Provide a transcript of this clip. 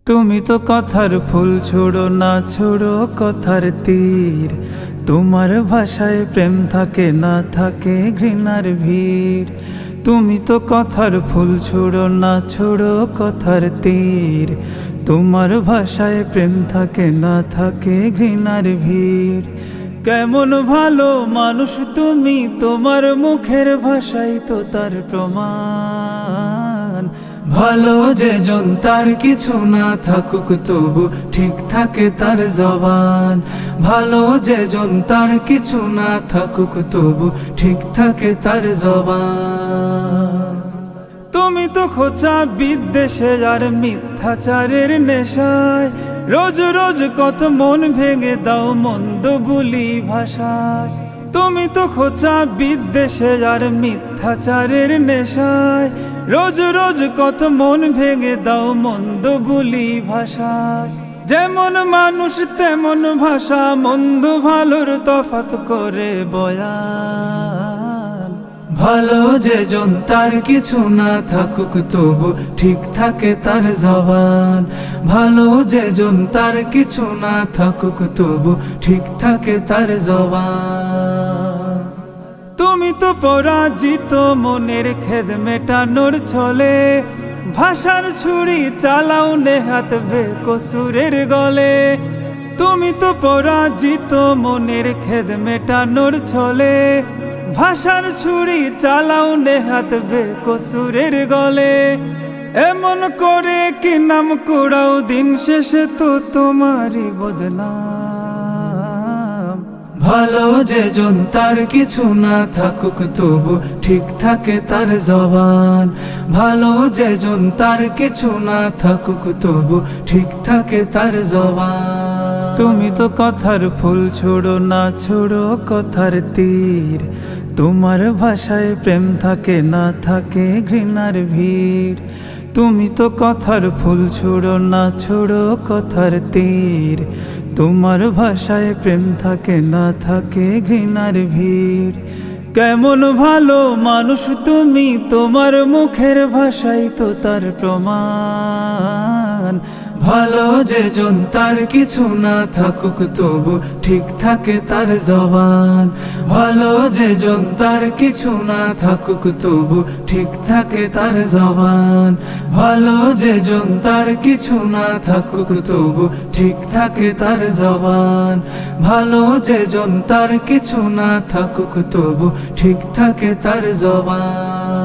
তুমি তো কথার ফুল ছোড়ো না, ছোড়ো কথার তীর। তোমার ভাষায় প্রেম থাকে না, থাকে ঘৃণার ভিড়। তুমি তো কথার ফুল ছোড়ো না, ছোড়ো কথার তীর। তোমার ভাষায় প্রেম থাকে না, থাকে ঘৃণার ভিড়। কেমন ভালো মানুষ তুমি, তোমার মুখের ভাষাই তো তার প্রমাণ। ভালো যে জন তার কিছু না থাকুক তবু ঠিক থাকে তার জবান। ভালো যে জন তার কিছু না থাকুক তবু ঠিক থাকে তার জবান। তুমি তো খোঁচা বিদ্বেষে আর মিথ্যাচারের নেশায় রোজ রোজ কত মন ভেঙে দাও মন্দ বুলি ভাষায়। তুমি তো খোঁচা বিদ্বেষে আর মিথ্যাচারের নেশায় রোজ রোজ কত মন ভেঙে দাও মন্দ বুলি ভাষায়। যেমন মানুষ তেমন ভাষা, মন্দ ভালোর তফাৎ করে বয়ান। ভালো যে জন তার কিছু না থাকুক তবু ঠিক থাকে তার জবান। ভালো যে জন তার কিছু না থাকুক তবু ঠিক থাকে তার জবান। তুমি তো পরাজিত মনের খেদ মেটানোর ছলে ভাষার ছুরি চালাও নেহাত বেকসুরের গলে। তুমি তো পরাজিত মনের খেদ মেটানোর ছলে ভাষার ছুরি চালাও নেহাত বেকসুরের গলে। এমন করে কি নাম কুড়াও দিন শেষে তো তোমারই বদনাম। ভালো যে জন তার কিছু না থাকুক তবু ঠিক থাকে তার জবান। ভালো যে জন তার কিছু না থাকুক তবু ঠিক থাকে তার জবান। তুমি তো কথার ফুল ছোড়ো না, ছোড়ো কথার তীর। তোমার ভাষায় প্রেম থাকে না, থাকে ঘৃণার ভিড়। তুমি তো কথার ফুল ছোড়ো না, ছোড়ো কথার তীর। তোমার ভাষায় প্রেম থাকে না, থাকে ঘৃণার ভিড়। কেমন ভালো মানুষ তুমি, তোমার মুখের ভাষাই তো তার প্রমাণ। ভালো যে জন তার কিছু না থাকুক তবু ঠিক থাকে তার জবান। ভালো যে জন তার কিছু না থাকুক তবু ঠিক থাকে তার জবান। ভালো যে জন তার কিছু না থাকুক তবু ঠিক থাকে তার জবান। ভালো যে জন তার কিছু না থাকুক তবু ঠিক থাকে তার জবান।